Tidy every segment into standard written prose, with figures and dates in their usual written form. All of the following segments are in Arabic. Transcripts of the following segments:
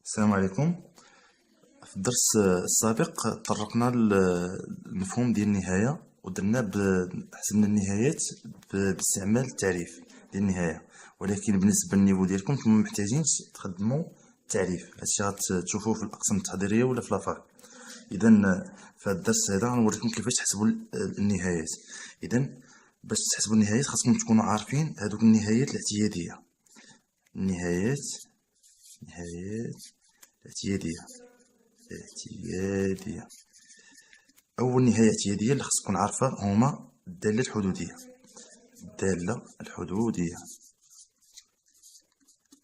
السلام عليكم. في الدرس السابق طرقنا للمفهوم ديال النهاية ودرنا حسبنا النهايات باستعمال التعريف ديال النهاية، ولكن بالنسبة للنيفو ديالكم نتوما محتاجين تخدموا التعريف. هادشي غتشوفوه في الأقسام التحضيرية ولا في لافاك. إذا في هاد الدرس هذا غنوريكم كيفاش تحسبوا النهايات. إذا باش تحسبوا النهايات خاصكم تكونوا عارفين هادوك النهايات الاعتيادية. النهايات الاعتيادية. أول نهاية اعتيادية اللي خاص تكون عارفة هما الدالة الحدودية.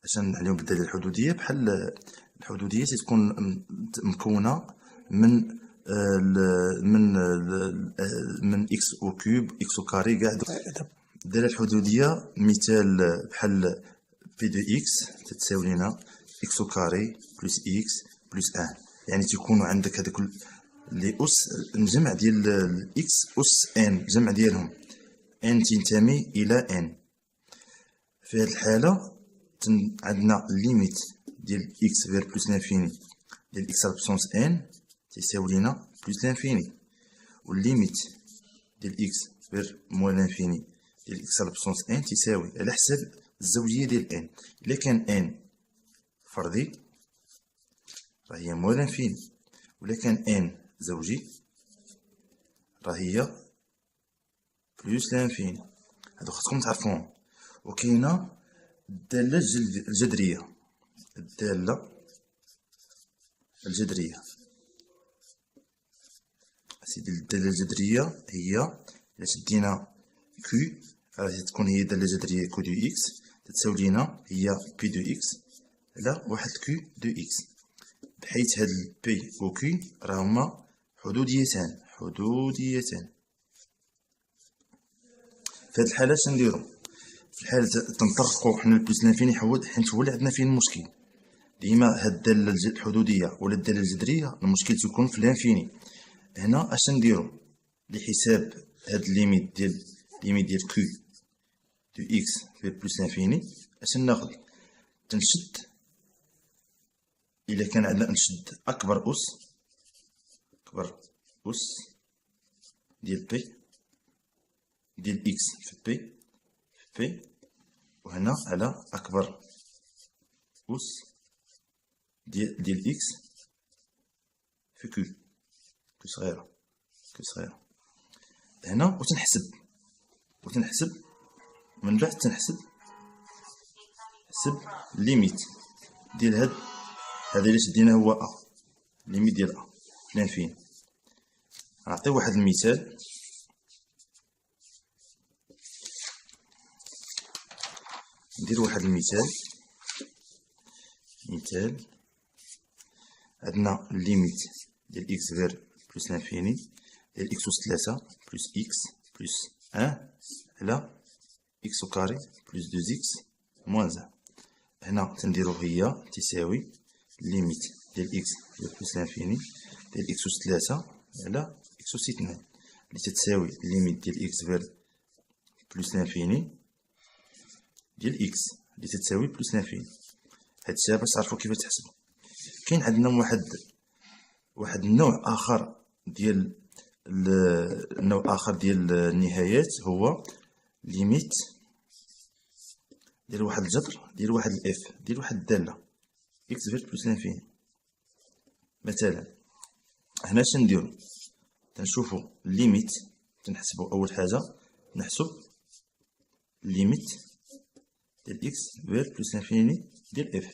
عشان عليهم بالدالة الحدودية، بحال الحدودية تكون مكونة من إكس أو كوب إكس أو كاري كاع. الدالة الحدودية مثال بحال بي دو إكس تتساوي لنا إكس أو كاري بلس إكس بلس أن، يعني تيكونوا عندك هذوك لي أس الجمع ديال الإكس أس إن، الجمع ديالهم إن تنتمي إلى إن. في هاد الحالة عندنا ليميت ديال إكس فير بلس لانفيني ديال إكس على بسونس إن تيساوي لنا بلس لانفيني، والليميت ديال إكس فير موان لانفيني ديال إكس على بسونس إن تيساوي على حساب الزوجية ديال إن. إلا كان إن فردي راه هي موان لانفيني، ولا كان إن زوجي راه هي بلس لانفيني. هادو خاصكم تعرفوهم. وكاينه الدالة الجذرية. سيدي الدالة الجذرية هي إلا شدينا كو راه تكون هي الدالة الجذرية كو دو إكس تتساوي لينا هي بي دو إكس على واحد كو دو إكس، بحيث هاد البي و كو راهما حدوديتان. في هاد الحالة شنديرو؟ في الحالة تنطرقو حنا البلس لانفيني حيت هو اللي عندنا فيه المشكل. ديما هاد الدالة الحدودية ولا الدالة الجذرية المشكل تيكون في لانفيني. هنا اش نديرو؟ لحساب هاد الليميت ديال كو دو إكس في بلس لانفيني اش ناخد؟ تنشد، إلا كان عندنا نشد أكبر أس ديال بي ديال إكس في بي، وهنا على أكبر أس ديال إكس في كو صغيرة هنا. وتنحسب من بعد تنحسب ليميت ديال هذا اللي شدينا هو أ، ليميت ديال أ لانفيني. نعطي واحد المثال. ندير واحد المثال. عندنا الليميت ديال إكس فير بلس لانفيني ديال إكس أس 3 بلس إكس بلس أن على إكس أو كاري بلس دوز إكس موان أن. هنا تنديرو هي تساوي ليميت ديال إكس فير بلس لانفيني ديال إكس أس 3 على إكس أس 2 اللي تتساوي ليميت ديال إكس فير بلس لانفيني ديال إكس اللي تتساوي بلس لانفيني. هادشي باش تعرفو كيفاش تحسبو. كاين عندنا واحد النوع آخر ديال النهايات، هو ليميت ديال واحد الجذر ديال واحد الاف ديال واحد الدالة إكس فير بلس لانفيني. مثلا هنا شنديرو؟ تنشوفو الليميت، تنحسبو أول حاجة نحسب الليميت ديال إكس فير بلس لانفيني ديال اف،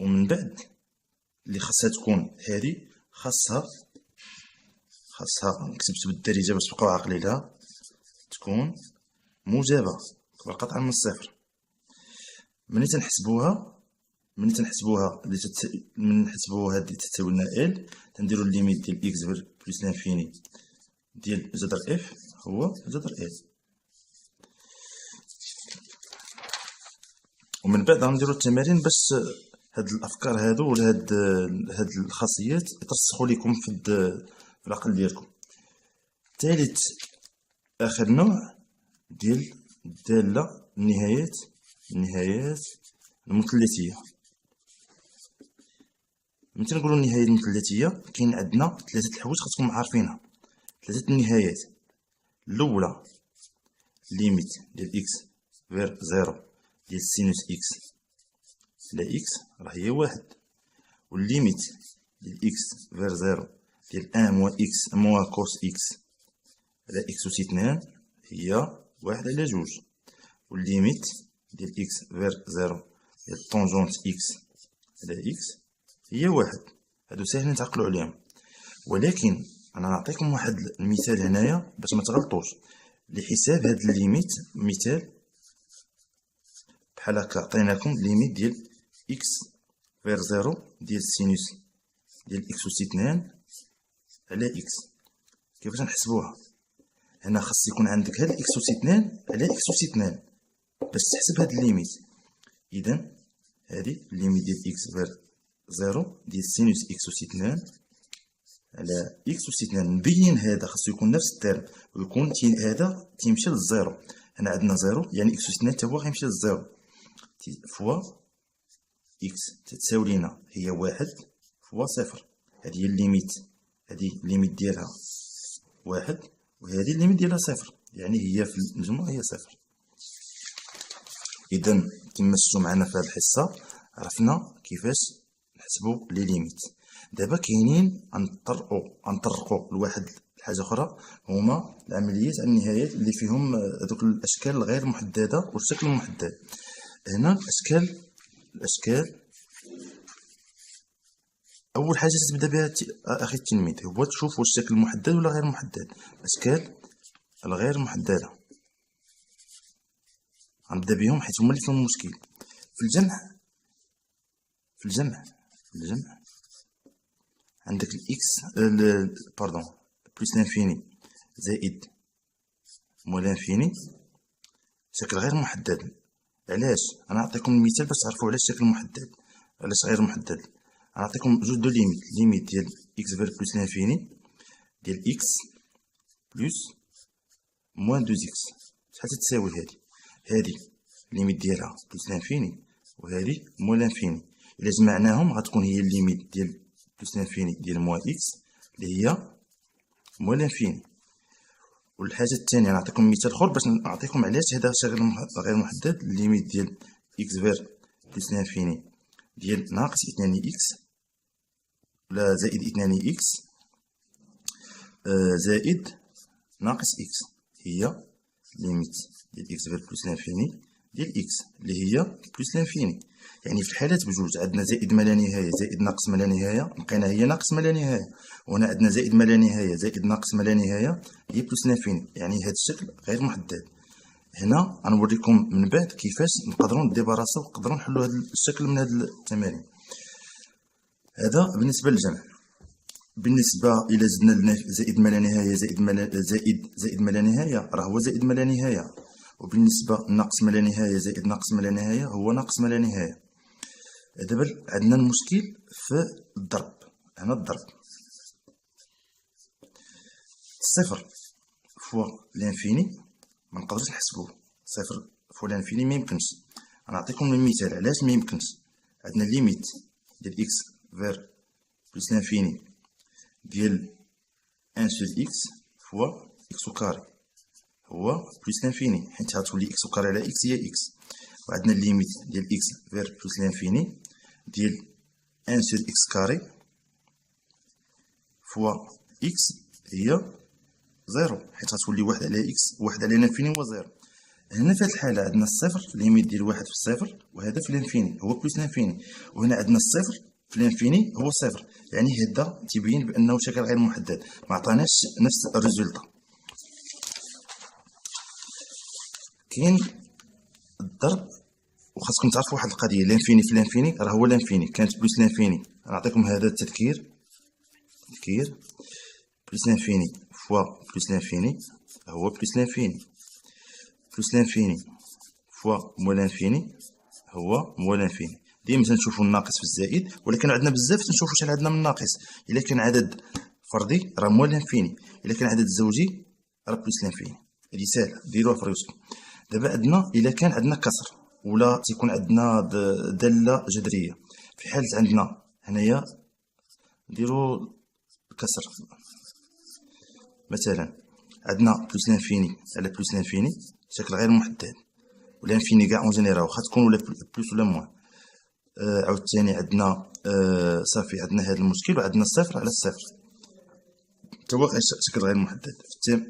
ومن بعد اللي خاصها تكون هادي خاصها كتبت بالدارجة باش تبقاو عاقلين لها، تكون موجبة قبل قطعا من الصفر. ملي تنحسبوها هادي تساوي لنا ال، تنديرو الليميت ديال إكس فير بلس لانفيني ديال جذر اف هو جذر ال، ومن بعد غنديرو التمارين باش هاد الافكار هادو ولا هاد الخاصيات يترسخوا لكم في العقل ديالكم. ثالث اخر نوع ديال الدالة النهايات المثلثية. ملي تنقولوا النهايه المثلثيه كاين عندنا ثلاثه الحوايج خاصكم عارفينها، ثلاثه النهايات. الاولى ليميت ديال اكس فير زيرو ديال سينوس اكس على اكس راه هي واحد، والليميت ديال اكس فير زيرو ديال ان موا اكس موا كوس اكس على اكس أس 2 هي واحد على جوج، والليميت ديال اكس فير زيرو ديال طونجونت اكس على اكس هي واحد. هادو ساهلين تعقلوا عليهم، ولكن انا نعطيكم واحد المثال هنايا باش ما تغلطوش لحساب هاد الليميت. مثال بحال هكا عطيناكم ليميت ديال اكس فير زيرو ديال سينوس ديال اكس أس 2 على اكس. كيفاش نحسبوها؟ هنا خاص يكون عندك هاد اكس أس 2 على اكس أس 2 باش تحسب هاد الليميت. اذا هادي الليميت ديال اكس فير زيرو ديال سينوس اكس أس 2 على اكس أس 2. نبين هذا خاصو يكون نفس الترم ويكون هذا تيمشي للزيرو. هنا عندنا زيرو يعني اكس أس 2 حتى هو غيمشي للزيرو فوا اكس تتساوي لينا هي واحد فوا صفر. هذه هي الليميت، هذه الليميت ديالها واحد وهذه الليميت ديالها صفر، يعني هي في المجموع هي صفر. اذا كما شفتوا معنا في هذه الحصه عرفنا كيفاش نحسبوا لي ليميت. دابا كاينين نطرقوا لواحد الحاجه اخرى، هما العمليات النهايات اللي فيهم دوك الاشكال الغير محدده والشكل المحدد. هنا الاشكال اول حاجه تبدا بها اخي التلميذ هو تشوف واش الشكل محدد ولا غير محدد. الاشكال الغير محدده غنبدا بهم حيت هما اللي فيهم المشكل. في الجمع عندك الاكس باردون بلس لانفيني زائد مو لانفيني شكل غير محدد. علاش؟ انا نعطيكم المثال باش تعرفوا علاش شكل محدد علاش غير محدد. نعطيكم جوج دو ليميت ديال اكس فير بلس لانفيني ديال اكس بلس موان 2 اكس. شحال تتساوي هادي الليميت ديالها بلس لانفيني وهادي مو لانفيني. الا جمعناهم غتكون هي الليميت ديال بلس لانفيني ديال موا اكس اللي هي موا لانفيني. والحاجه الثانيه نعطيكم مثال اخر باش نعطيكم علاش هذا شكل غير محدد. الليميت ديال اكس فير بلس لانفيني ديال ناقص 2 اكس ولا زائد 2 اكس زائد ناقص اكس هي ليميت ديال اكس فير بلس لانفيني ديال اكس اللي هي بلس لانفيني. يعني في الحالات بجوج عندنا زائد ما لا نهايه زائد ناقص ما لا نهايه لقينا هي ناقص ما لا نهايه، وهنا عندنا زائد ما لا نهايه زائد ناقص ما لا نهايه هي بلس لانفيني، يعني هذا الشكل غير محدد. هنا غنوريكم من بعد كيفاش نقدروا نديباراسيو ونقدروا نحلوا هذا الشكل من هذه التمارين. هذا بالنسبه للجمع. بالنسبه الى زدنا زائد ما لا نهايه زائد ما لا نهايه راه هو زائد ما لا نهايه، وبالنسبه لناقص ما لا نهايه زائد ناقص ما لا نهايه هو ناقص ما لا نهايه. دابا عندنا المشكل في الضرب. هنا الضرب صفر فوا لانفيني ما نقدرش نحسبوه. صفر فوا لانفيني ما يمكنش. غنعطيكم المثال علاش ما يمكنش. عندنا ليميت ديال اكس فير بلس لانفيني ديال 1 سور اكس فوا اكس كاري هو بلس لانفيني، حيت غتولي اكس كاري على اكس هي اكس. وعندنا الليميت ديال اكس فير بلس لانفيني ديال 1 سور اكس كاري فوا اكس هي زيرو، حيت غتولي واحد على اكس واحد على لانفيني هو زيرو. هنا في هذه الحاله عندنا الصفر ليميت ديال واحد في الصفر وهذا في لانفيني هو بلس لانفيني، وهنا عندنا الصفر في لانفيني هو صفر، يعني هذا تيبين بانه شكل غير محدد ما عطاناش نفس الريزولطا. كاين الضرب وخاصكم تعرفوا واحد القضيه، لانفيني في لانفيني راه هو لانفيني كانت بلس لانفيني. نعطيكم هذا التذكير بلس لانفيني فوا بلس لانفيني هو بلس لانفيني، بلس لانفيني فوا مو لانفيني هو مو لانفيني. ديما تنشوفوا الناقص في الزائد، ولكن عندنا بزاف تنشوفوا شحال عندنا من ناقص. الا كان عدد فردي راه مو لانفيني، الا كان عدد زوجي راه بلس لانفيني. هادي ساهله ديروها في راسكم. دابا عندنا الا كان عندنا كسر ولا تيكون عندنا داله جذريه، في حاله عندنا هنايا نديرو كسر. مثلا عندنا بلوس لانفيني على بلوس لانفيني شكل غير محدد، والانفيني كاع اون جينيرال واخا تكون ولا بلوس ولا موان. عاوتاني عندنا صافي عندنا هذا المشكل، وعندنا الصفر على الصفر تا هو شكل غير محدد.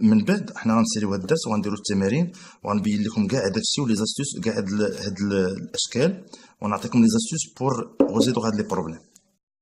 من بعد حنا غنساليو هاد الدرس وغنديرو التمارين وغنبين لكم كاع داكشي ولي زاستوس كاع هاد الاشكال، ونعطيكم لي زاستوس بور ريزودر هاد لي بروبليم.